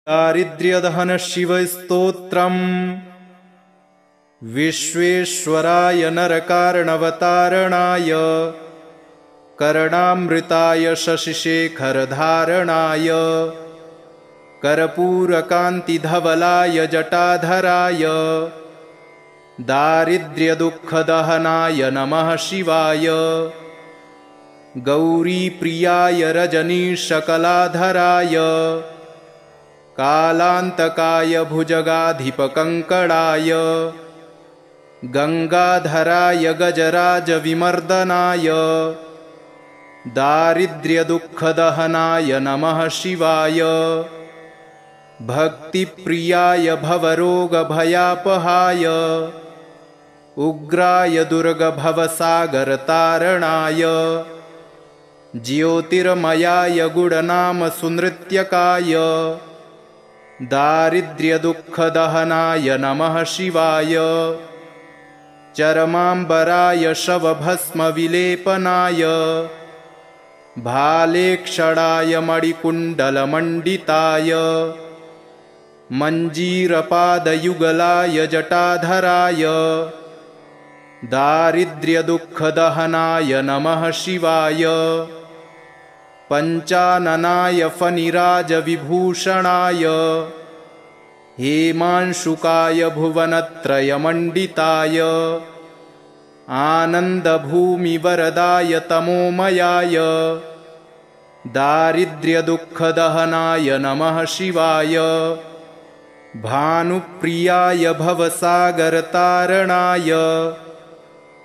दारिद्र्यदहन शिवस्तोत्रम् विश्वेश्वराय नरकारणवतारणाय करणामृताय शशिशेखरधारणाय कर्पूरकान्तिधवलाय जटाधराय दारिद्र्यदुःखदहनाय नमः शिवाय गौरीप्रियाय रजनीशकलाधराय कालान्तकाय भुजगाधिपकङ्कणाय गङ्गाधराय गजराजविमर्दनाय दारिद्र्यदुःखदहनाय नमः शिवाय भक्तिप्रियाय भवरोगभयापहाय उग्राय दुर्गभवसागरतारणाय ज्योतिर्मयाय गुणनामसुनृत्यकाय दारिद्र्यदुःखदहनाय नमः शिवाय चरमाम्बराय शवभस्मविलेपनाय भालेक्षणाय मणिकुण्डलमण्डिताय मञ्जीरपादयुगलाय जटाधराय दारिद्र्यदुःखदहनाय नमः शिवाय पञ्चाननाय फणिराजविभूषणाय हेमांशुकाय भुवनत्रयमण्डिताय आनन्दभूमिवरदाय तमोमयाय दारिद्र्यदुःखदहनाय नमः शिवाय भानुप्रियाय भवसागरतारणाय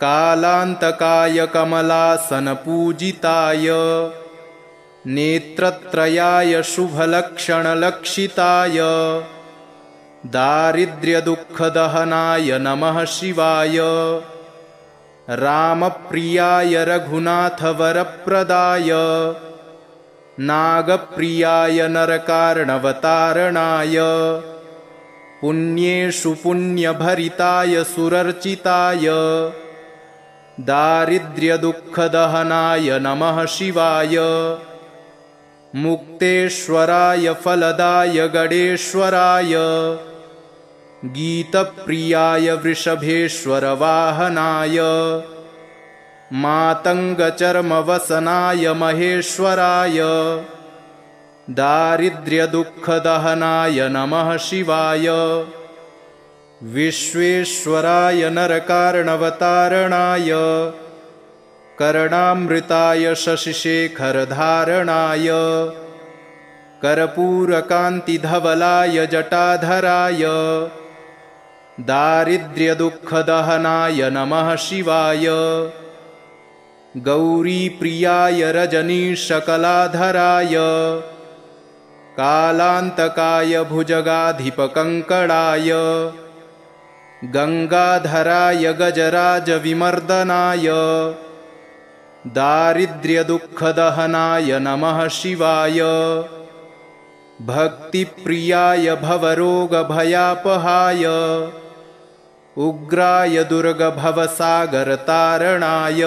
कालान्तकाय कमलासनपूजिताय नेत्रत्रयाय शुभलक्षणलक्षिताय दारिद्र्यदुःखदहनाय नमः शिवाय रामप्रियाय रघुनाथवरप्रदाय नागप्रियाय नरकार्णवतारणाय पुण्येषु पुण्यभरिताय सुरर्चिताय दारिद्र्यदुःखदहनाय नमः शिवाय मुक्तेश्वराय फलदाय गणेश्वराय गीतप्रियाय वृषभेश्वरवाहनाय मातङ्गचर्मवसनाय महेश्वराय दारिद्र्यदुःखदहनाय नमः शिवाय विश्वेश्वराय नरकार्णवतारणाय करणामृताय शशिशेखरधारणाय कर्पूरकान्तिधवलाय जटाधराय दारिद्र्यदुःखदहनाय नमः शिवाय गौरीप्रियाय रजनीशकलाधराय कालान्तकाय भुजगाधिपकङ्कणाय गङ्गाधराय गजराजविमर्दनाय दारिद्र्यदुःखदहनाय नमः शिवाय भक्तिप्रियाय भवरोगभयापहाय उग्राय दुर्गभवसागरतारणाय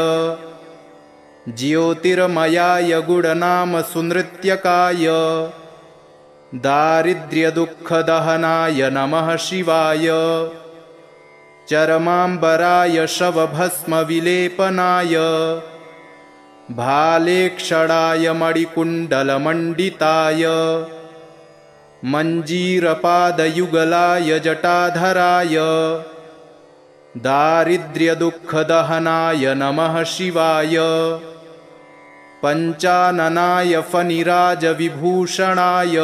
ज्योतिर्मयाय गुणनामसुनृत्यकाय दारिद्र्यदुःखदहनाय नमः शिवाय चरमाम्बराय शवभस्मविलेपनाय भालेक्षणाय मणिकुण्डलमण्डिताय मञ्जीरपादयुगलाय जटाधराय दारिद्र्यदुःखदहनाय नमः शिवाय पञ्चाननाय फणिराजविभूषणाय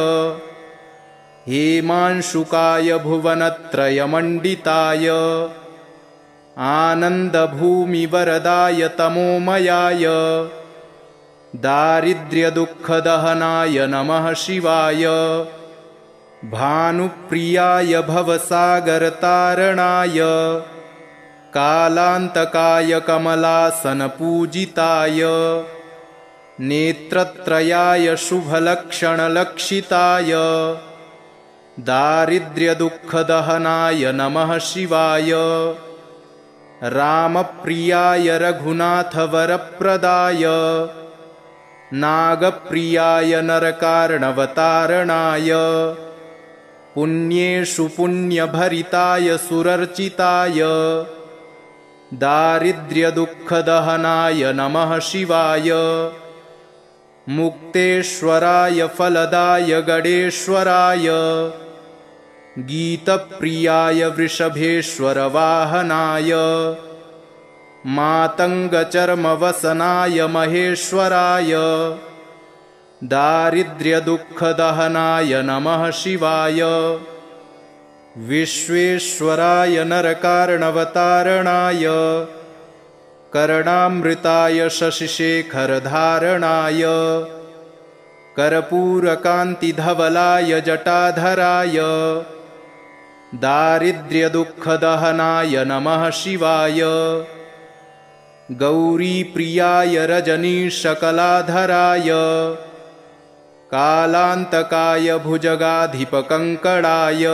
हेमांशुकाय भुवनत्रयमण्डिताय आनन्दभूमिवरदाय तमोमयाय दारिद्र्यदुःखदहनाय नमः शिवाय भानुप्रियाय भवसागरतारणाय कालान्तकाय कमलासनपूजिताय नेत्रत्रयाय शुभलक्षणलक्षिताय दारिद्र्यदुःखदहनाय नमः शिवाय रामप्रियाय रघुनाथवरप्रदाय नागप्रियाय नरकार्णवतारणाय पुण्येषु पुण्यभरिताय सुरर्चिताय दारिद्र्यदुःखदहनाय नमः शिवाय मुक्तेश्वराय फलदाय गणेश्वराय गीतप्रियाय वृषभेश्वरवाहनाय मातङ्गचर्मवसनाय महेश्वराय दारिद्र्यदुःखदहनाय नमः शिवाय विश्वेश्वराय नरकार्णवतारणाय कर्णामृताय शशिशेखरधारणाय कर्पूरकान्तिधवलाय जटाधराय दारिद्र्यदुःखदहनाय नमः शिवाय गौरीप्रियाय रजनीशकलाधराय कालान्तकाय भुजगाधिपकङ्कणाय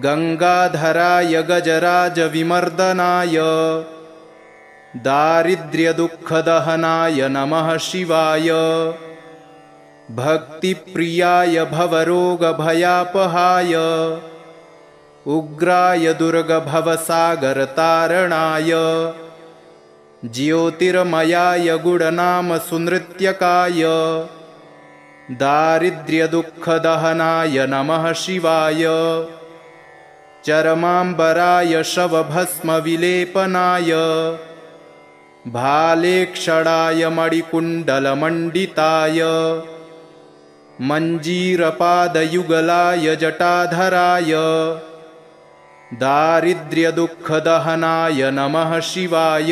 गङ्गाधराय गजराजविमर्दनाय दारिद्र्यदुःखदहनाय नमः शिवाय भक्तिप्रियाय भवरोगभयापहाय उग्राय दुर्गभवसागरतारणाय ज्योतिर्मयाय गुणनामसुनृत्यकाय दारिद्र्यदुःखदहनाय नमः शिवाय चरमाम्बराय शवभस्मविलेपनाय भालेक्षणाय मणिकुण्डलमण्डिताय मञ्जीरपादयुगलाय जटाधराय दारिद्र्यदुःखदहनाय नमः शिवाय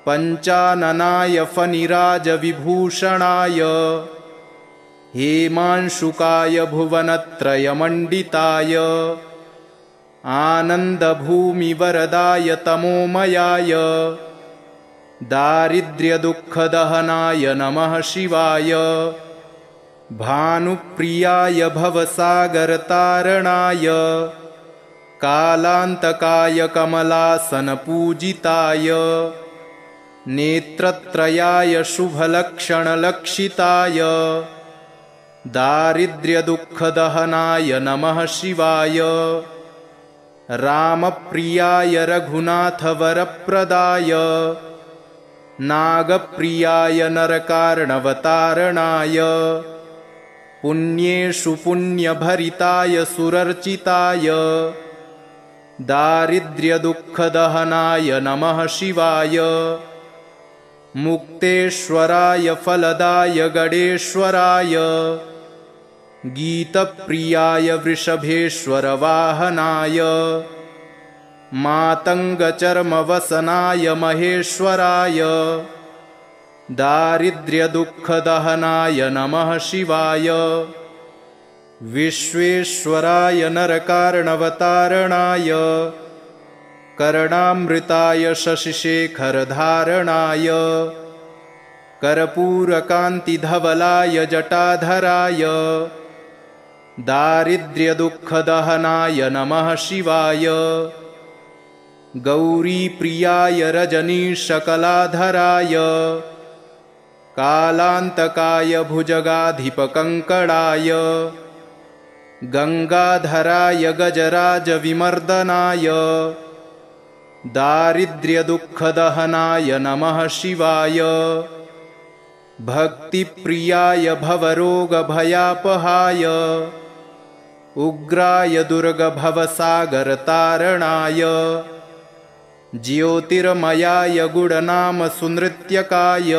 पञ्चाननाय फणिराजविभूषणाय हेमांशुकाय भुवनत्रयमण्डिताय आनन्दभूमिवरदाय तमोमयाय दारिद्र्यदुःखदहनाय नमः शिवाय भानुप्रियाय भवसागरतारणाय कालान्तकाय कमलासनपूजिताय नेत्रत्रयाय शुभलक्षणलक्षिताय दारिद्र्यदुःखदहनाय नमः शिवाय रामप्रियाय रघुनाथवरप्रदाय नागप्रियाय नरकार्णवतारणाय पुण्येषु पुण्यभरिताय सुरर्चिताय दारिद्र्यदुःखदहनाय नमः शिवाय मुक्तेश्वराय फलदाय गणेश्वराय गीतप्रियाय वृषभेश्वरवाहनाय मातङ्गचर्मवसनाय महेश्वराय दारिद्र्यदुःखदहनाय नमः शिवाय विश्वेश्वराय नरकार्णवतारणाय कर्णामृताय शशिशेखरधारणाय कर्पूरकान्तिधवलाय जटाधराय दारिद्र्यदुःखदहनाय नमः शिवाय गौरीप्रियाय रजनीशकलाधराय कालान्तकाय भुजगाधिपकङ्कणाय गङ्गाधराय गजराजविमर्दनाय दारिद्र्यदुःखदहनाय नमः शिवाय भक्तिप्रियाय भवरोगभयापहाय उग्राय दुर्गभवसागरतारणाय ज्योतिर्मयाय गुणनामसुनृत्यकाय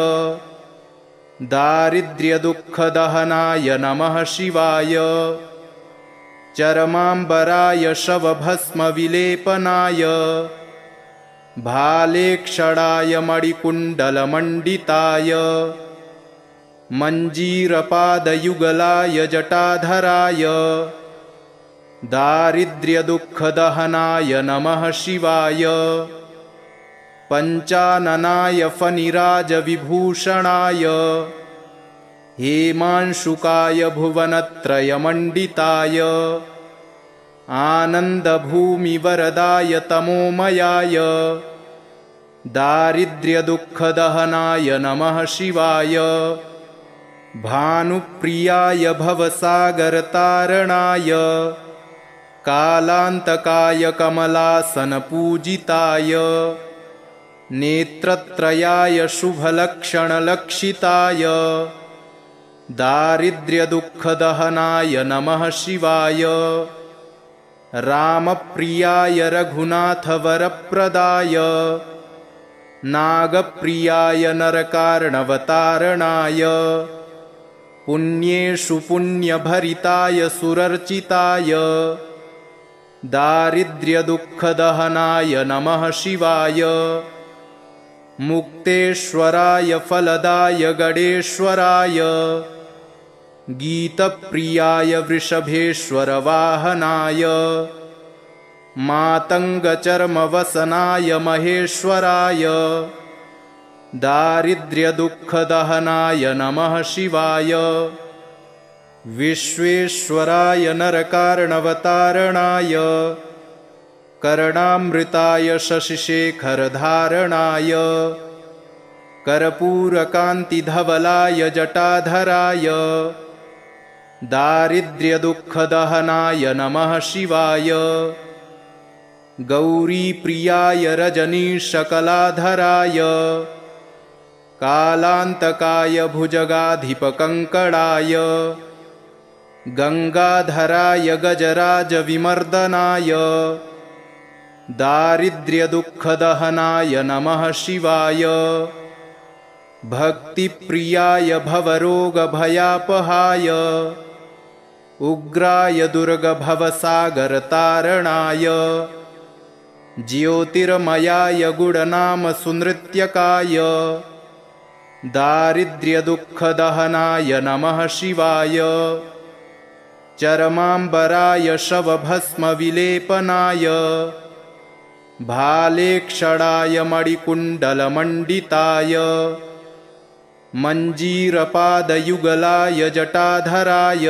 दारिद्र्यदुःखदहनाय नमः शिवाय चरमाम्बराय शवभस्मविलेपनाय भालेक्षणाय मणिकुण्डलमण्डिताय मञ्जीरपादयुगलाय जटाधराय दारिद्र्यदुःखदहनाय नमः शिवाय पञ्चाननाय फणिराजविभूषणाय हेमांशुकाय भुवनत्रयमण्डिताय आनन्दभूमिवरदाय तमोमयाय दारिद्र्यदुःखदहनाय नमः शिवाय भानुप्रियाय भवसागरतारणाय कालान्तकाय कमलासनपूजिताय नेत्रत्रयाय शुभलक्षणलक्षिताय दारिद्र्यदुःखदहनाय नमः शिवाय रामप्रियाय रघुनाथवरप्रदाय नागप्रियाय नरकार्णवतारणाय पुण्येषु पुण्यभरिताय सुरर्चिताय दारिद्र्यदुःखदहनाय नमः शिवाय मुक्तेश्वराय फलदाय गणेश्वराय गीतप्रियाय वृषभेश्वरवाहनाय मातङ्गचर्मवसनाय महेश्वराय दारिद्र्यदुःखदहनाय नमः शिवाय विश्वेश्वराय नरकार्णवतारणाय कर्णामृताय शशिशेखरधारणाय कर्पूरकान्तिधवलाय जटाधराय दारिद्र्यदुःखदहनाय नमः शिवाय गौरीप्रियाय रजनीशकलाधराय कालान्तकाय भुजगाधिपकङ्कणाय गङ्गाधराय गजराजविमर्दनाय दारिद्र्यदुःखदहनाय नमः शिवाय भक्तिप्रियाय भवरोगभयापहाय उग्राय दुर्गभवसागरतारणाय ज्योतिर्मयाय गुणनामसुनृत्यकाय दारिद्र्यदुःखदहनाय नमः शिवाय चरमाम्बराय शवभस्मविलेपनाय भालेक्षणाय मणिकुण्डलमण्डिताय मञ्जीरपादयुगलाय जटाधराय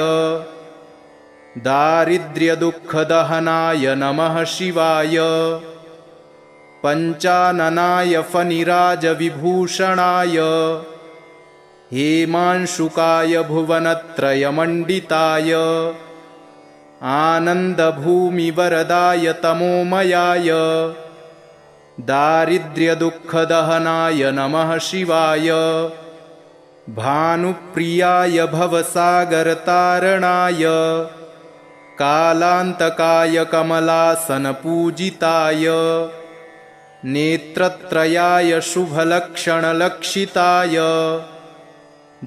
दारिद्र्यदुःखदहनाय नमः शिवाय पञ्चाननाय फणिराजविभूषणाय हेमांशुकाय भुवनत्रयमण्डिताय आनन्दभूमिवरदाय तमोमयाय दारिद्र्यदुःखदहनाय नमः शिवाय भानुप्रियाय भवसागरतारणाय कालान्तकाय कमलासनपूजिताय नेत्रत्रयाय शुभलक्षणलक्षिताय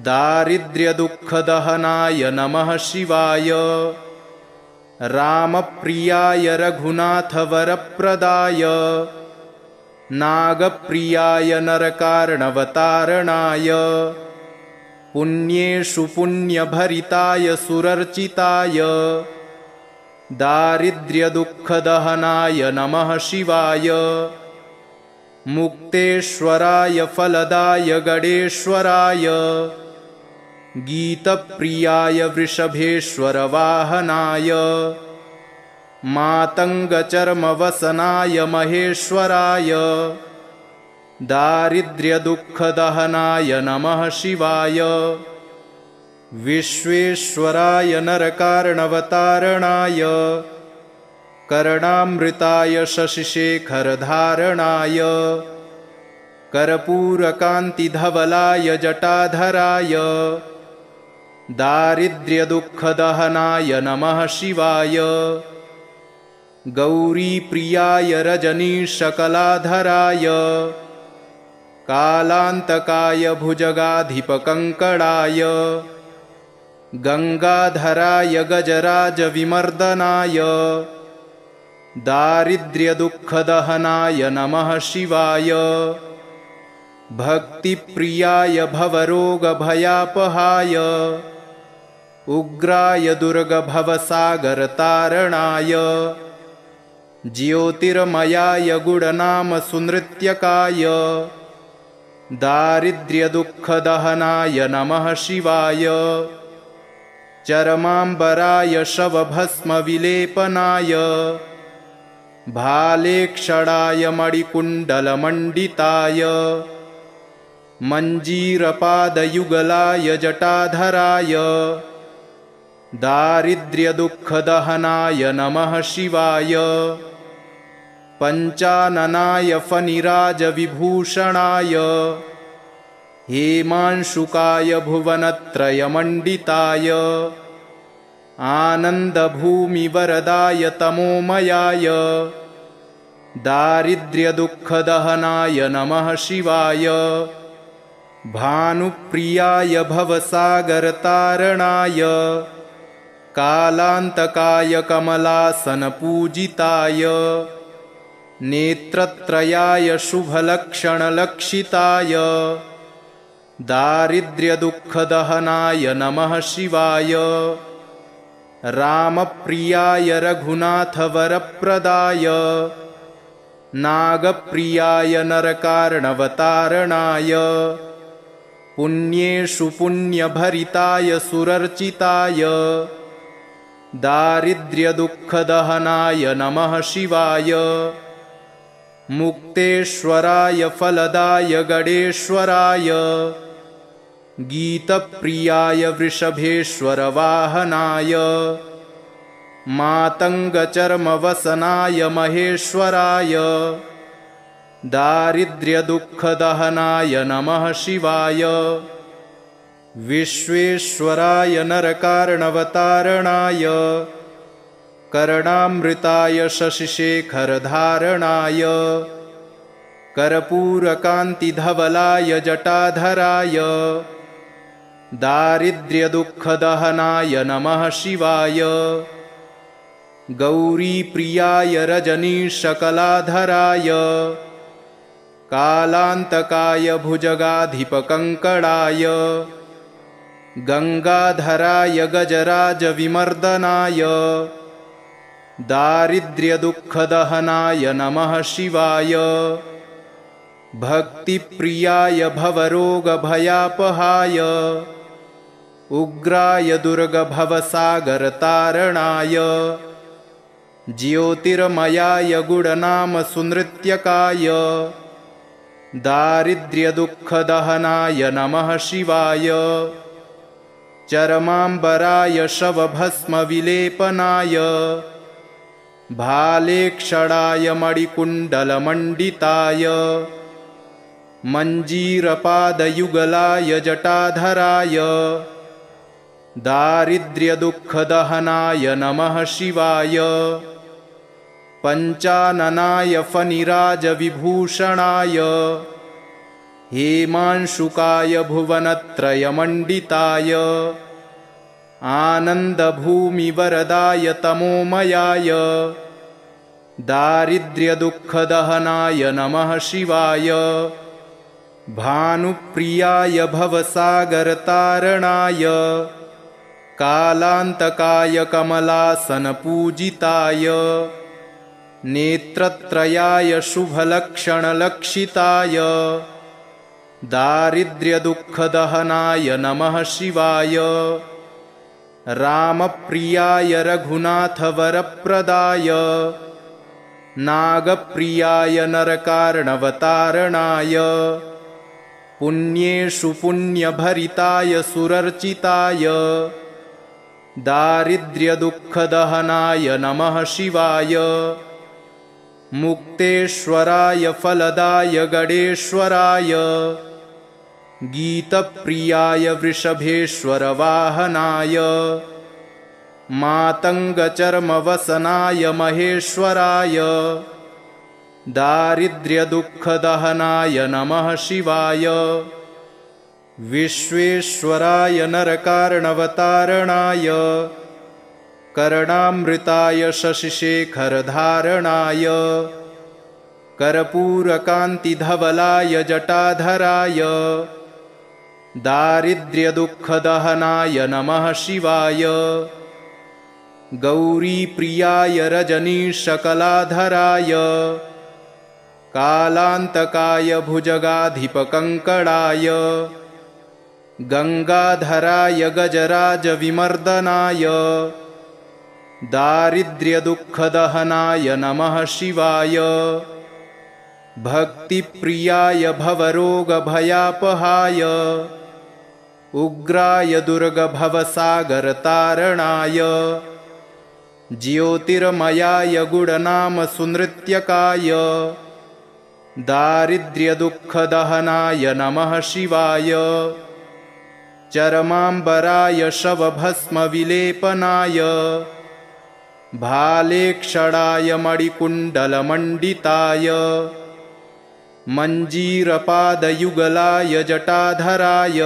दारिद्र्यदुःखदहनाय नमः शिवाय रामप्रियाय रघुनाथवरप्रदाय नागप्रियाय नरकार्णवतारणाय पुण्येषु पुण्यभरिताय सुरर्चिताय दारिद्र्यदुःखदहनाय नमः शिवाय मुक्तेश्वराय फलदाय गणेश्वराय गीतप्रियाय वृषभेश्वरवाहनाय मातङ्गचर्मवसनाय महेश्वराय दारिद्र्यदुःखदहनाय नमः शिवाय विश्वेश्वराय नरकार्णवतारणाय कर्णामृताय शशिशेखरधारणाय कर्पूरकान्तिधवलाय जटाधराय दारिद्र्यदुःखदहनाय नमः शिवाय गौरीप्रियाय रजनीशकलाधराय कालान्तकाय भुजगाधिपकङ्कणाय गङ्गाधराय गजराजविमर्दनाय दारिद्र्यदुःखदहनाय नमः शिवाय भक्तिप्रियाय भवरोगभयापहाय उग्राय दुर्गभवसागरतारणाय ज्योतिर्मयाय गुणनामसुनृत्यकाय दारिद्र्यदुःखदहनाय नमः शिवाय चरमाम्बराय शवभस्मविलेपनाय भालेक्षणाय मणिकुण्डलमण्डिताय मञ्जीरपादयुगलाय जटाधराय दारिद्र्यदुःखदहनाय नमः शिवाय पञ्चाननाय फणिराजविभूषणाय हेमांशुकाय भुवनत्रयमण्डिताय आनन्दभूमिवरदाय तमोमयाय दारिद्र्यदुःखदहनाय नमः शिवाय भानुप्रियाय भवसागरतारणाय कालान्तकाय कमलासनपूजिताय नेत्रत्रयाय शुभलक्षणलक्षिताय दारिद्र्यदुःखदहनाय नमः शिवाय रामप्रियाय रघुनाथवरप्रदाय नागप्रियाय नरकार्णवतारणाय पुण्येषु पुण्यभरिताय सुरर्चिताय दारिद्र्यदुःखदहनाय नमः शिवाय मुक्तेश्वराय फलदाय गणेश्वराय गीतप्रियाय वृषभेश्वरवाहनाय मातङ्गचर्मवसनाय महेश्वराय दारिद्र्यदुःखदहनाय नमः शिवाय विश्वेश्वराय नरकार्णवतारणाय कर्णामृताय शशिशेखरधारणाय कर्पूरकान्तिधवलाय जटाधराय दारिद्र्यदुःखदहनाय नमः शिवाय गौरीप्रियाय रजनीशकलाधराय कालान्तकाय भुजगाधिपकङ्कणाय गङ्गाधराय गजराजविमर्दनाय दारिद्र्यदुःखदहनाय नमः शिवाय भक्तिप्रियाय भवरोगभयापहाय उग्राय दुर्गभवसागरतारणाय ज्योतिर्मयाय गुणनामसुनृत्यकाय दारिद्र्यदुःखदहनाय नमः शिवाय चरमाम्बराय शवभस्मविलेपनाय भालेक्षणाय मणिकुण्डलमण्डिताय मञ्जीरपादयुगलाय जटाधराय दारिद्र्यदुःखदहनाय नमः शिवाय पञ्चाननाय फणिराजविभूषणाय हेमांशुकाय भुवनत्रयमण्डिताय आनन्दभूमिवरदाय तमोमयाय दारिद्र्यदुःखदहनाय नमः शिवाय भानुप्रियाय भवसागरतारणाय कालान्तकाय कमलासनपूजिताय नेत्रत्रयाय शुभलक्षणलक्षिताय दारिद्र्यदुःखदहनाय नमः शिवाय रामप्रियाय रघुनाथवरप्रदाय नागप्रियाय नरकार्णवतारणाय पुण्येषु पुण्यभरिताय सुरर्चिताय दारिद्र्यदुःखदहनाय नमः शिवाय मुक्तेश्वराय फलदाय गणेश्वराय गीतप्रियाय वृषभेश्वरवाहनाय मातङ्गचर्मवसनाय महेश्वराय दारिद्र्यदुःखदहनाय नमः शिवाय विश्वेश्वराय नरकार्णवतारणाय कर्णामृताय शशिशेखरधारणाय कर्पूरकान्तिधवलाय जटाधराय दारिद्र्यदुःखदहनाय नमः शिवाय गौरीप्रियाय रजनीशकलाधराय कालान्तकाय भुजगाधिपकङ्कणाय गङ्गाधराय गजराजविमर्दनाय दारिद्र्यदुःखदहनाय नमः शिवाय भक्तिप्रियाय भवरोगभयापहाय उग्राय दुर्गभवसागरतारणाय ज्योतिर्मयाय गुणनामसुनृत्यकाय दारिद्र्यदुःखदहनाय नमः शिवाय चरमाम्बराय शवभस्मविलेपनाय भालेक्षणाय मणिकुण्डलमण्डिताय मञ्जीरपादयुगलाय जटाधराय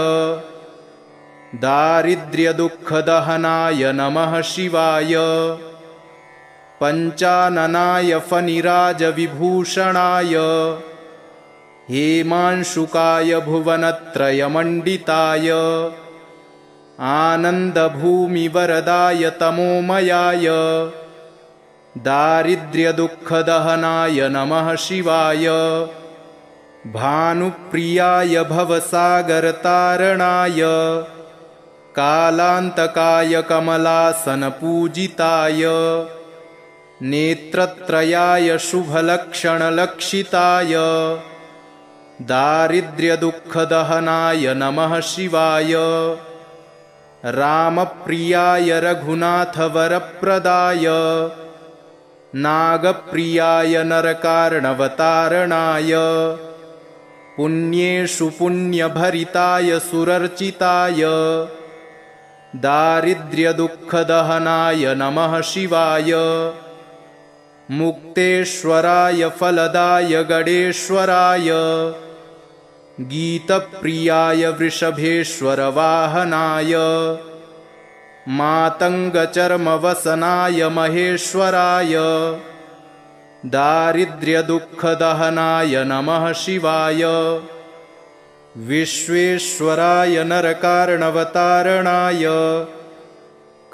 दारिद्र्यदुःखदहनाय नमः शिवाय पञ्चाननाय फणिराजविभूषणाय हेमांशुकाय भुवनत्रयमण्डिताय आनन्दभूमिवरदाय तमोमयाय दारिद्र्यदुःखदहनाय नमः शिवाय भानुप्रियाय भवसागरतारणाय कालान्तकाय कमलासनपूजिताय नेत्रत्रयाय शुभलक्षणलक्षिताय दारिद्र्यदुःखदहनाय नमः शिवाय रामप्रियाय रघुनाथवरप्रदाय नागप्रियाय नरकार्णवतारणाय पुण्येषु पुण्यभरिताय सुरर्चिताय दारिद्र्यदुःखदहनाय नमः शिवाय मुक्तेश्वराय फलदाय गणेश्वराय गीतप्रियाय वृषभेश्वरवाहनाय मातङ्गचर्मवसनाय महेश्वराय दारिद्र्यदुःखदहनाय नमः शिवाय विश्वेश्वराय नरकार्णवतारणाय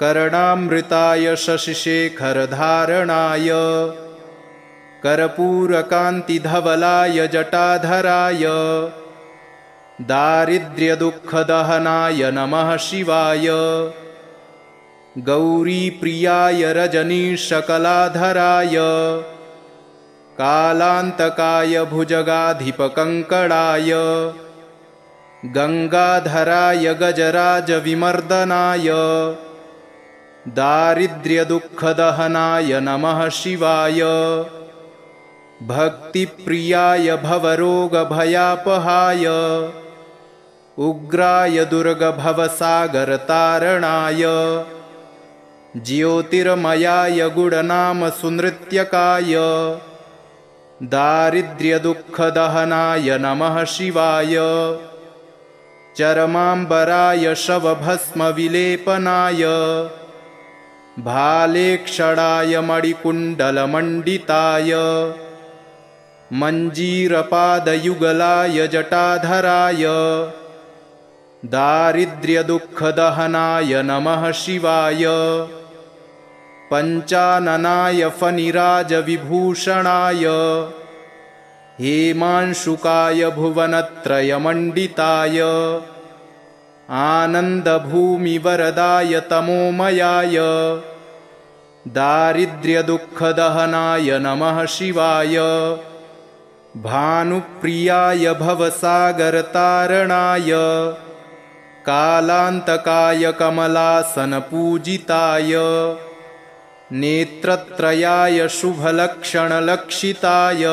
कर्णामृताय शशिशेखरधारणाय कर्पूरकान्तिधवलाय जटाधराय दारिद्र्यदुःखदहनाय नमः शिवाय गौरीप्रियाय रजनीशकलाधराय कालान्तकाय भुजगाधिपकङ्कणाय गङ्गाधराय गजराजविमर्दनाय दारिद्र्यदुःखदहनाय नमः शिवाय भक्तिप्रियाय भवरोगभयापहाय उग्राय दुर्गभवसागरतारणाय ज्योतिर्मयाय गुणनामसुनृत्यकाय दारिद्र्यदुःखदहनाय नमः शिवाय चरमाम्बराय शवभस्मविलेपनाय भालेक्षणाय मणिकुण्डलमण्डिताय मञ्जीरपादयुगलाय जटाधराय दारिद्र्यदुःखदहनाय नमः शिवाय पञ्चाननाय फणिराजविभूषणाय हेमांशुकाय भुवनत्रयमण्डिताय आनन्दभूमिवरदाय तमोमयाय दारिद्र्यदुःखदहनाय नमः शिवाय भानुप्रियाय भवसागरतारणाय कालान्तकाय कमलासनपूजिताय नेत्रत्रयाय शुभलक्षणलक्षिताय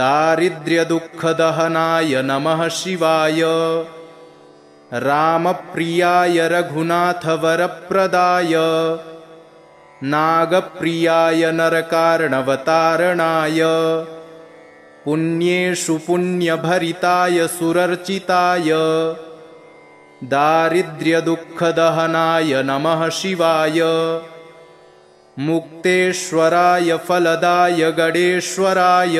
दारिद्र्यदुःखदहनाय नमः शिवाय रामप्रियाय रघुनाथवरप्रदाय नागप्रियाय नरकार्णवतारणाय पुण्येषु पुण्यभरिताय सुरर्चिताय दारिद्र्यदुःखदहनाय नमः शिवाय मुक्तेश्वराय फलदाय गणेश्वराय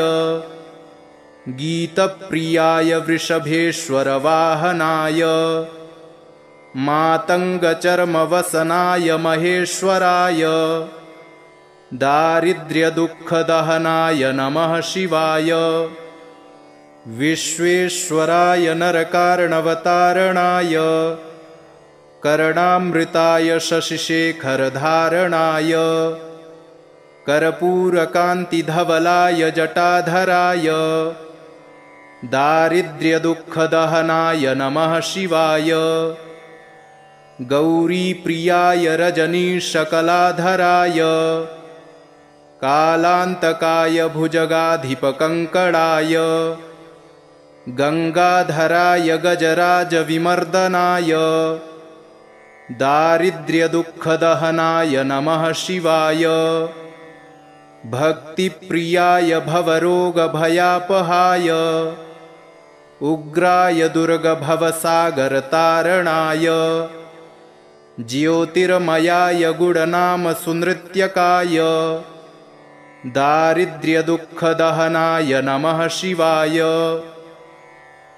गीतप्रियाय वृषभेश्वरवाहनाय मातङ्गचर्मवसनाय महेश्वराय दारिद्र्यदुःखदहनाय नमः शिवाय विश्वेश्वराय नरकार्णवतारणाय कर्णामृताय शशिशेखरधारणाय कर्पूरकान्तिधवलाय जटाधराय दारिद्र्यदुःखदहनाय नमः शिवाय गौरीप्रियाय रजनीशकलाधराय कालान्तकाय भुजगाधिपकङ्कणाय गङ्गाधराय गजराजविमर्दनाय दारिद्र्यदुःखदहनाय नमः शिवाय भक्तिप्रियाय भवरोगभयापहाय उग्राय दुर्गभवसागरतारणाय ज्योतिर्मयाय गुणनामसुनृत्यकाय दारिद्र्यदुःखदहनाय नमः शिवाय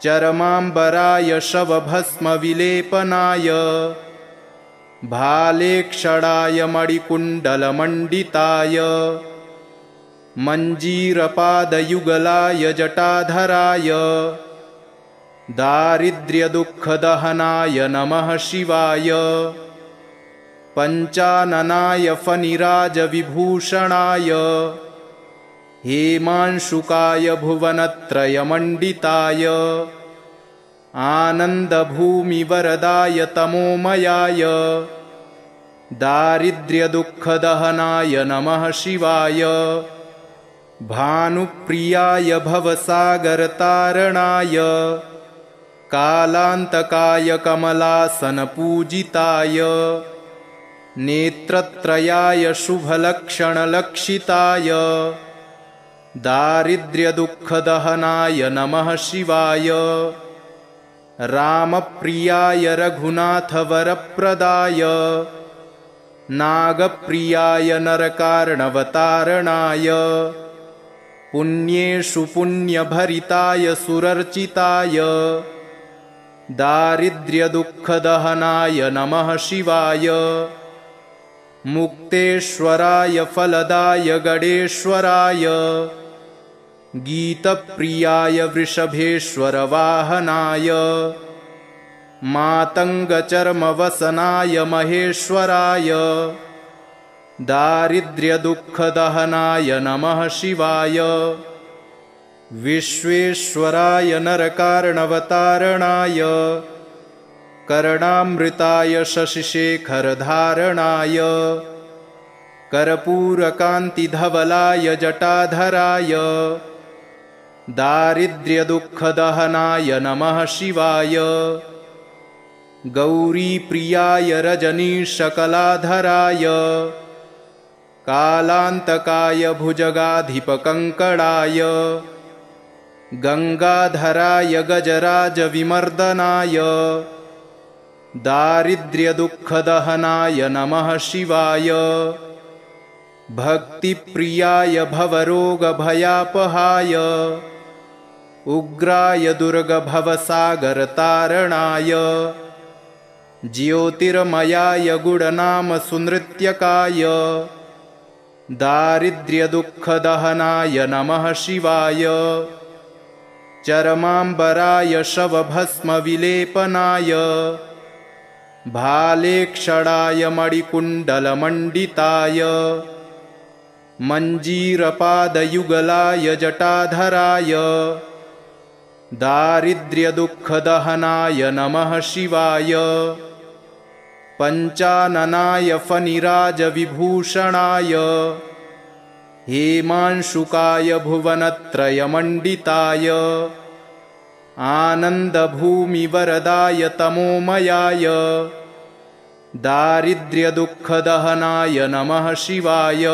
चरमाम्बराय शवभस्मविलेपनाय भालेक्षणाय मणिकुण्डलमण्डिताय मञ्जीरपादयुगलाय जटाधराय दारिद्र्यदुःखदहनाय नमः शिवाय पञ्चाननाय फणिराजविभूषणाय हेमांशुकाय भुवनत्रयमण्डिताय आनन्दभूमिवरदाय तमोमयाय दारिद्र्यदुःखदहनाय नमः शिवाय भानुप्रियाय भवसागरतारणाय कालान्तकाय कमलासनपूजिताय नेत्रत्रयाय शुभलक्षणलक्षिताय दारिद्र्यदुःखदहनाय नमः शिवाय रामप्रियाय रघुनाथवरप्रदाय नागप्रियाय नरकार्णवतारणाय पुण्येषु पुण्यभरिताय सुरर्चिताय दारिद्र्यदुःखदहनाय नमः शिवाय मुक्तेश्वराय फलदाय गणेश्वराय गीतप्रियाय वृषभेश्वरवाहनाय मातङ्गचर्मवसनाय महेश्वराय दारिद्र्यदुःखदहनाय नमः शिवाय विश्वेश्वराय नरकार्णवतारणाय कर्णामृताय शशिशेखरधारणाय कर्पूरकान्तिधवलाय जटाधराय दारिद्र्यदुःखदहनाय नमः शिवाय गौरीप्रियाय रजनीशकलाधराय कालान्तकाय भुजगाधिपकङ्कणाय गङ्गाधराय गजराजविमर्दनाय दारिद्र्यदुःखदहनाय नमः शिवाय भक्तिप्रियाय भवरोगभयापहाय उग्राय दुर्गभवसागरतारणाय ज्योतिर्मयाय गुणनामसुनृत्यकाय दारिद्र्यदुःखदहनाय नमः शिवाय चरमाम्बराय शवभस्मविलेपनाय भालेक्षणाय मणिकुण्डलमण्डिताय मञ्जीरपादयुगलाय जटाधराय दारिद्र्यदुःखदहनाय नमः शिवाय पञ्चाननाय फणिराजविभूषणाय हेमांशुकाय भुवनत्रयमण्डिताय आनन्दभूमिवरदाय तमोमयाय दारिद्र्यदुःखदहनाय नमः शिवाय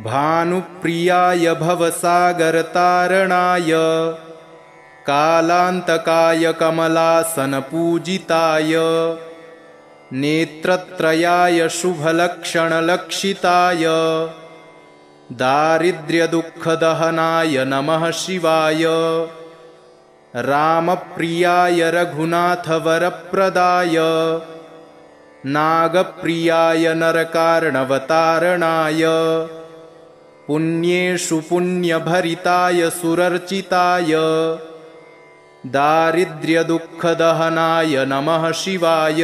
भानुप्रियाय भवसागरतारणाय कालान्तकाय कमलासनपूजिताय नेत्रत्रयाय शुभलक्षणलक्षिताय दारिद्र्यदुःखदहनाय नमः शिवाय रामप्रियाय रघुनाथवरप्रदाय नागप्रियाय नरकार्णवतारणाय पुण्येषु पुण्यभरिताय सुरर्चिताय दारिद्र्यदुःखदहनाय नमः शिवाय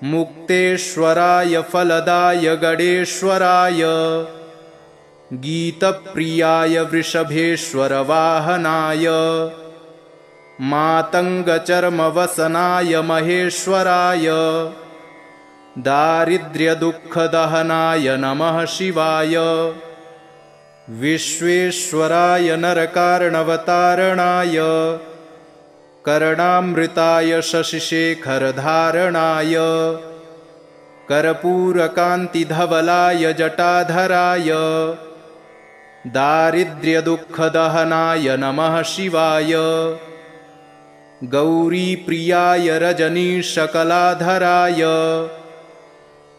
मुक्तेश्वराय फलदाय गणेश्वराय गीतप्रियाय वृषभेश्वरवाहनाय मातङ्गचर्मवसनाय महेश्वराय दारिद्र्यदुःखदहनाय नमः शिवाय विश्वेश्वराय नरकार्णवतारणाय कर्णामृताय शशिशेखरधारणाय कर्पूरकान्तिधवलाय जटाधराय दारिद्र्यदुःखदहनाय नमः शिवाय गौरीप्रियाय रजनीशकलाधराय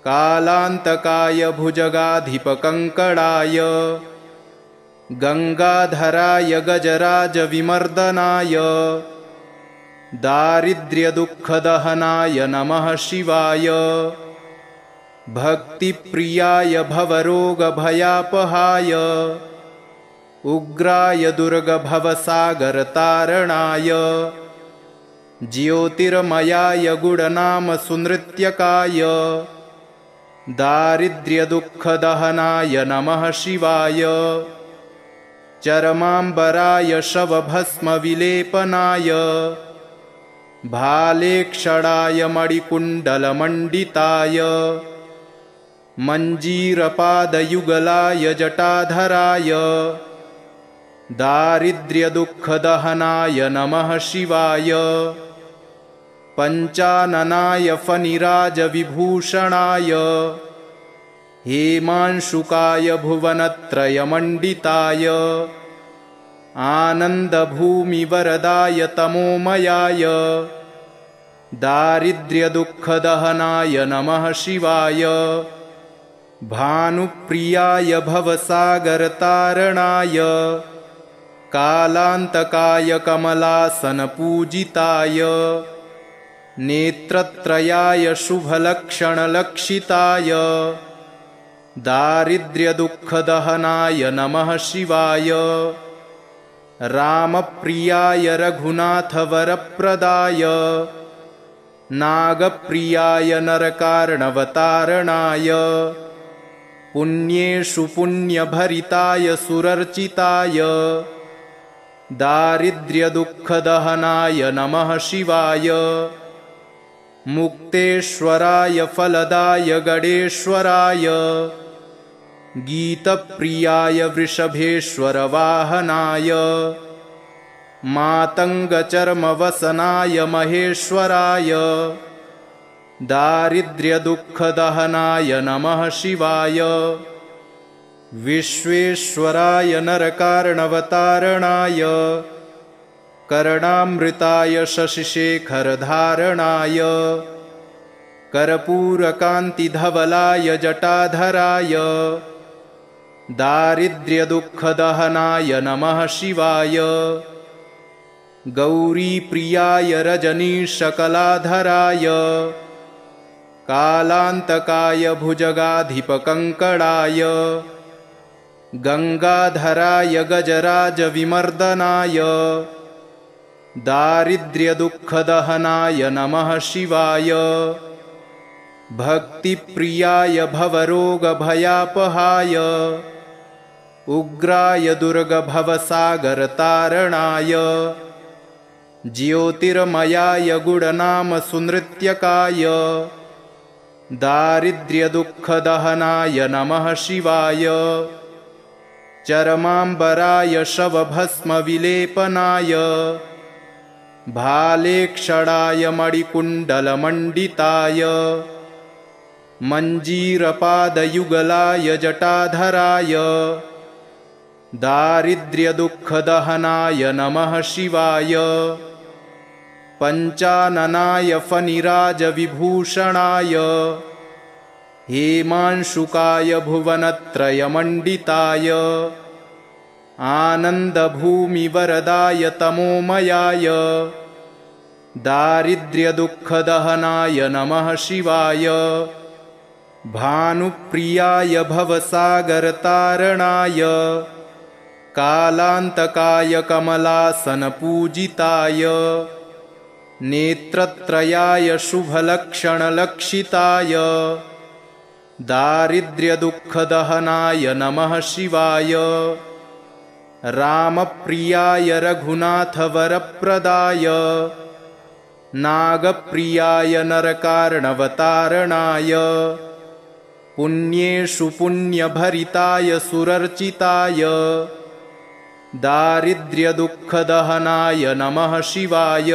कालान्तकाय भुजगाधिपकङ्कणाय गङ्गाधराय गजराजविमर्दनाय दारिद्र्यदुःखदहनाय नमः शिवाय भक्तिप्रियाय भवरोगभयापहाय उग्राय दुर्गभवसागरतारणाय ज्योतिर्मयाय गुणनामसुनृत्यकाय दारिद्र्यदुःखदहनाय नमः शिवाय चरमाम्बराय शवभस्मविलेपनाय भालेक्षणाय मणिकुण्डलमण्डिताय मञ्जीरपादयुगलाय जटाधराय दारिद्र्यदुःखदहनाय नमः शिवाय पञ्चाननाय फणिराजविभूषणाय हेमांशुकाय भुवनत्रयमण्डिताय आनन्दभूमिवरदाय तमोमयाय दारिद्र्यदुःखदहनाय नमः शिवाय भानुप्रियाय भवसागरतारणाय कालान्तकाय कमलासनपूजिताय नेत्रत्रयाय शुभलक्षणलक्षिताय दारिद्र्यदुःखदहनाय नमः शिवाय रामप्रियाय रघुनाथवरप्रदाय नागप्रियाय नरकार्णवतारणाय पुण्येषु पुण्यभरिताय सुरर्चिताय दारिद्र्यदुःखदहनाय नमः शिवाय मुक्तेश्वराय फलदाय गणेश्वराय गीतप्रियाय वृषभेश्वरवाहनाय मातङ्गचर्मवसनाय महेश्वराय दारिद्र्यदुःखदहनाय नमः शिवाय विश्वेश्वराय नरकार्णवतारणाय कर्णामृताय शशिशेखरधारणाय कर्पूरकान्तिधवलाय जटाधराय दारिद्र्यदुःखदहनाय नमः शिवाय गौरीप्रियाय रजनीशकलाधराय कालान्तकाय भुजगाधिपकङ्कणाय गङ्गाधराय गजराजविमर्दनाय दारिद्र्यदुःखदहनाय नमः शिवाय भक्तिप्रियाय भवरोगभयापहाय उग्राय दुर्गभवसागरतारणाय ज्योतिर्मयाय गुणनामसुनृत्यकाय दारिद्र्यदुःखदहनाय नमः शिवाय चरमाम्बराय शवभस्मविलेपनाय भालेक्षणाय मणिकुण्डलमण्डिताय मञ्जीरपादयुगलाय जटाधराय दारिद्र्यदुःखदहनाय नमः शिवाय पञ्चाननाय फणिराजविभूषणाय हेमांशुकाय भुवनत्रयमण्डिताय आनन्दभूमिवरदाय तमोमयाय दारिद्र्यदुःखदहनाय नमः शिवाय भानुप्रियाय भवसागरतारणाय कालान्तकाय कमलासनपूजिताय नेत्रत्रयाय शुभलक्षणलक्षिताय दारिद्र्यदुःखदहनाय नमः शिवाय रामप्रियाय रघुनाथवरप्रदाय नागप्रियाय नरकार्णवतारणाय पुण्येषु पुण्यभरिताय सुरर्चिताय दारिद्र्यदुःखदहनाय नमः शिवाय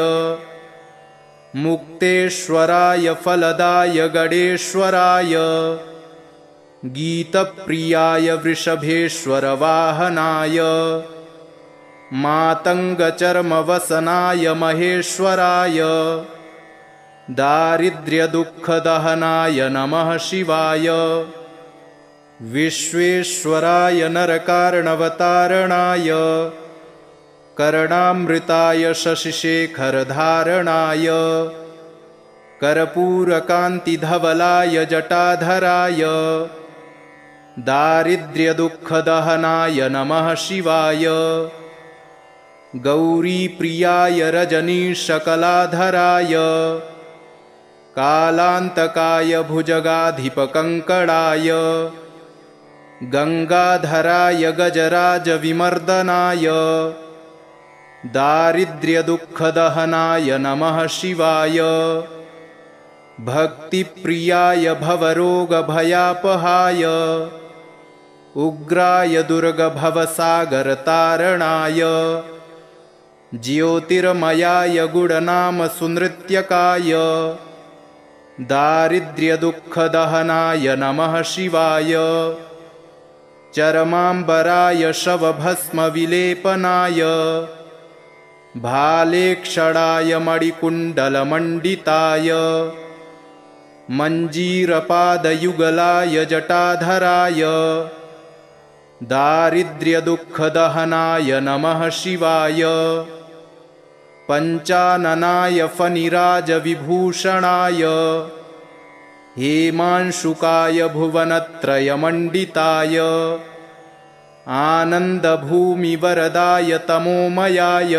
मुक्तेश्वराय फलदाय गणेश्वराय गीतप्रियाय वृषभेश्वरवाहनाय मातङ्गचर्मवसनाय महेश्वराय दारिद्र्यदुःखदहनाय नमः शिवाय विश्वेश्वराय नरकार्णवतारणाय कर्णामृताय शशिशेखरधारणाय कर्पूरकान्तिधवलाय जटाधराय दारिद्र्यदुःखदहनाय नमः शिवाय गौरीप्रियाय रजनीशकलाधराय कालान्तकाय भुजगाधिपकङ्कणाय गङ्गाधराय गजराजविमर्दनाय दारिद्र्यदुःखदहनाय नमः शिवाय भक्तिप्रियाय भवरोगभयापहाय उग्राय दुर्गभवसागरतारणाय ज्योतिर्मयाय गुणनामसुनृत्यकाय दारिद्र्यदुःखदहनाय नमः शिवाय चरमाम्बराय शवभस्मविलेपनाय भालेक्षणाय मणिकुण्डलमण्डिताय मञ्जीरपादयुगलाय जटाधराय दारिद्र्यदुःखदहनाय नमः शिवाय पञ्चाननाय फणिराजविभूषणाय हेमांशुकाय भुवनत्रयमण्डिताय आनन्दभूमिवरदाय तमोमयाय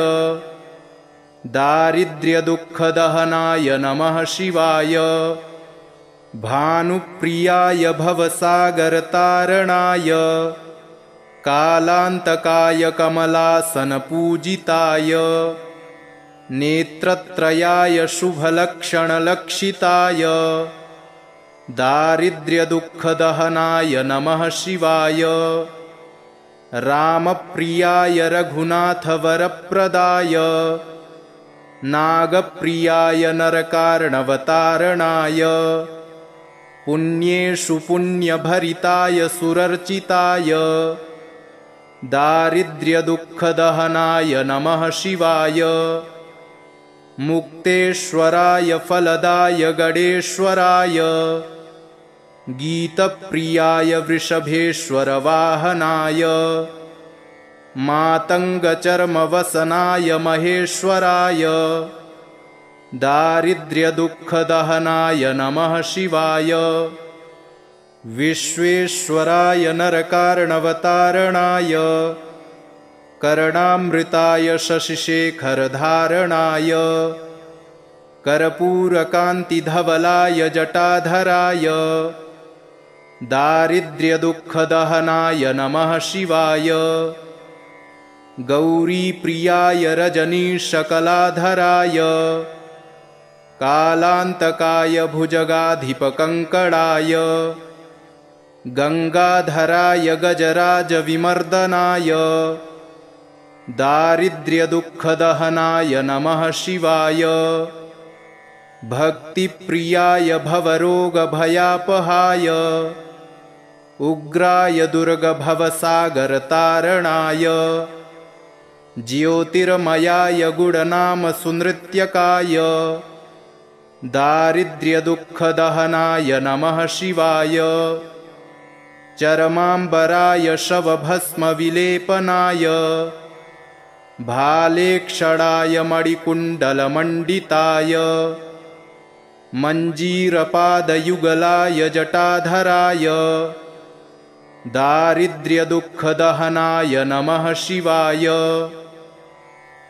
दारिद्र्यदुःखदहनाय नमः शिवाय भानुप्रियाय भवसागरतारणाय कालान्तकाय कमलासनपूजिताय नेत्रत्रयाय शुभलक्षणलक्षिताय दारिद्र्यदुःखदहनाय नमः शिवाय रामप्रियाय रघुनाथवरप्रदाय नागप्रियाय नरकार्णवतारणाय पुण्येषु पुण्यभरिताय सुरर्चिताय दारिद्र्यदुःखदहनाय नमः शिवाय मुक्तेश्वराय फलदाय गणेश्वराय गीतप्रियाय वृषभेश्वरवाहनाय मातङ्गचर्मवसनाय महेश्वराय दारिद्र्यदुःखदहनाय नमः शिवाय विश्वेश्वराय नरकार्णवतारणाय कर्णामृताय शशिशेखरधारणाय कर्पूरकान्तिधवलाय जटाधराय दारिद्र्यदुःखदहनाय नमः शिवाय गौरीप्रियाय रजनीशकलाधराय कालान्तकाय भुजगाधिपकङ्कणाय गङ्गाधराय गजराजविमर्दनाय दारिद्र्यदुःखदहनाय नमः शिवाय भक्तिप्रियाय भवरोगभयापहाय उग्राय दुर्गभवसागरतारणाय ज्योतिर्मयाय गुणनामसुनृत्यकाय दारिद्र्यदुःखदहनाय नमः शिवाय चरमाम्बराय शवभस्मविलेपनाय भालेक्षणाय मणिकुण्डलमण्डिताय मञ्जीरपादयुगलाय जटाधराय दारिद्र्यदुःखदहनाय नमः शिवाय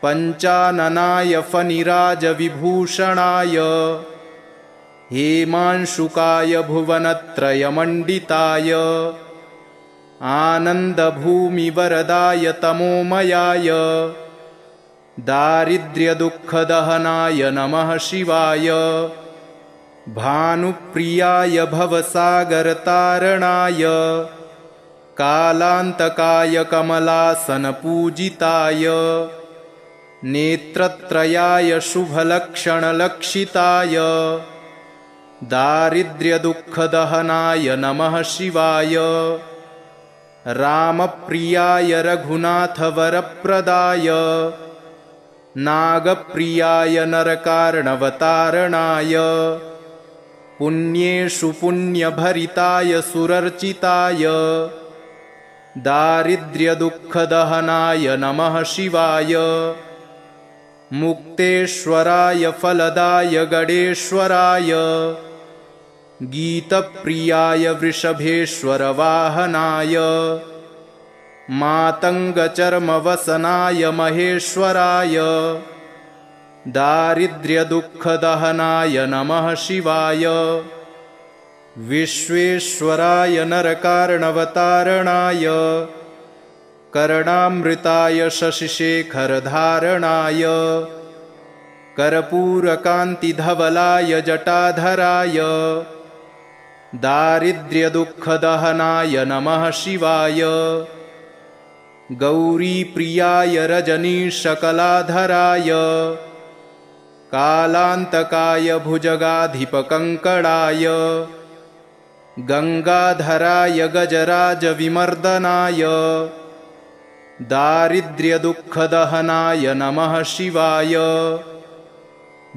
पञ्चाननाय फणिराजविभूषणाय हेमांशुकाय भुवनत्रयमण्डिताय आनन्दभूमिवरदाय तमोमयाय दारिद्र्यदुःखदहनाय नमः शिवाय भानुप्रियाय भवसागरतारणाय कालान्तकाय कमलासनपूजिताय नेत्रत्रयाय शुभलक्षणलक्षिताय दारिद्र्यदुःखदहनाय नमः शिवाय रामप्रियाय रघुनाथवरप्रदाय नागप्रियाय नरकार्णवतारणाय पुण्येषु पुण्यभरिताय सुरर्चिताय दारिद्र्यदुःखदहनाय नमः शिवाय मुक्तेश्वराय फलदाय गणेश्वराय गीतप्रियाय वृषभेश्वरवाहनाय मातङ्गचर्मवसनाय महेश्वराय दारिद्र्यदुःखदहनाय नमः शिवाय विश्वेश्वराय नरकार्णवतारणाय कर्णामृताय शशिशेखरधारणाय कर्पूरकान्तिधवलाय जटाधराय दारिद्र्यदुःखदहनाय नमः शिवाय गौरीप्रियाय रजनीशकलाधराय कालान्तकाय भुजगाधिपकङ्कणाय गङ्गाधराय गजराजविमर्दनाय दारिद्र्यदुःखदहनाय नमः शिवाय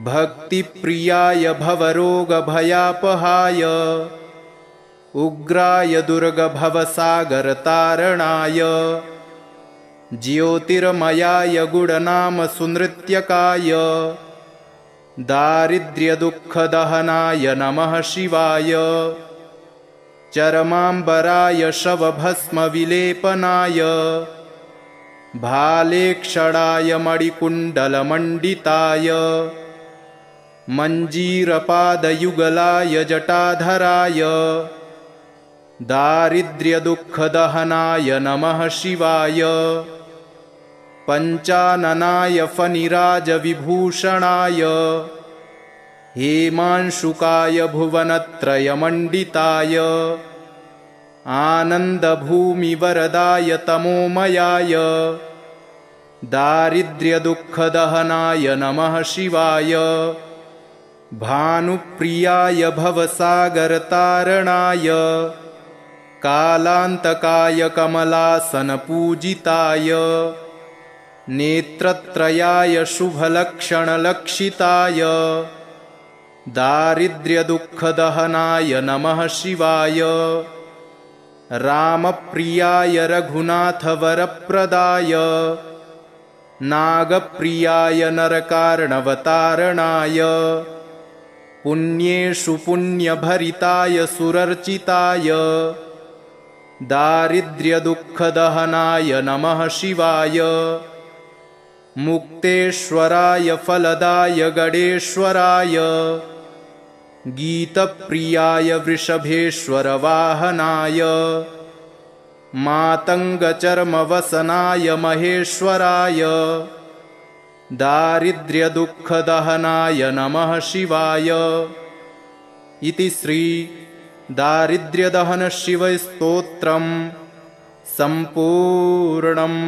भक्तिप्रियाय भवरोगभयापहाय उग्राय दुर्गभवसागरतारणाय ज्योतिर्मयाय गुणनामसुनृत्यकाय दारिद्र्यदुःखदहनाय नमः शिवाय चरमाम्बराय शवभस्मविलेपनाय भालेक्षणाय मणिकुण्डलमण्डिताय मञ्जीरपादयुगलाय जटाधराय दारिद्र्यदुःखदहनाय नमः शिवाय पञ्चाननाय फणिराजविभूषणाय हेमांशुकाय भुवनत्रयमण्डिताय आनन्दभूमिवरदाय तमोमयाय दारिद्र्यदुःखदहनाय नमः शिवाय भानुप्रियाय भवसागरतारणाय कालान्तकाय कमलासनपूजिताय नेत्रत्रयाय शुभलक्षणलक्षिताय दारिद्र्यदुःखदहनाय नमः शिवाय रामप्रियाय रघुनाथवरप्रदाय नागप्रियाय नरकार्णवतारणाय पुण्येषु पुण्यभरिताय सुरर्चिताय दारिद्र्यदुःखदहनाय नमः शिवाय मुक्तेश्वराय फलदाय गणेश्वराय गीतप्रियाय वृषभेश्वरवाहनाय मातङ्गचर्मवसनाय महेश्वराय दारिद्र्यदुःखदहनाय नमः शिवाय इति श्री दारिद्र्यदहन शिवस्तोत्रम् सम्पूर्णम्।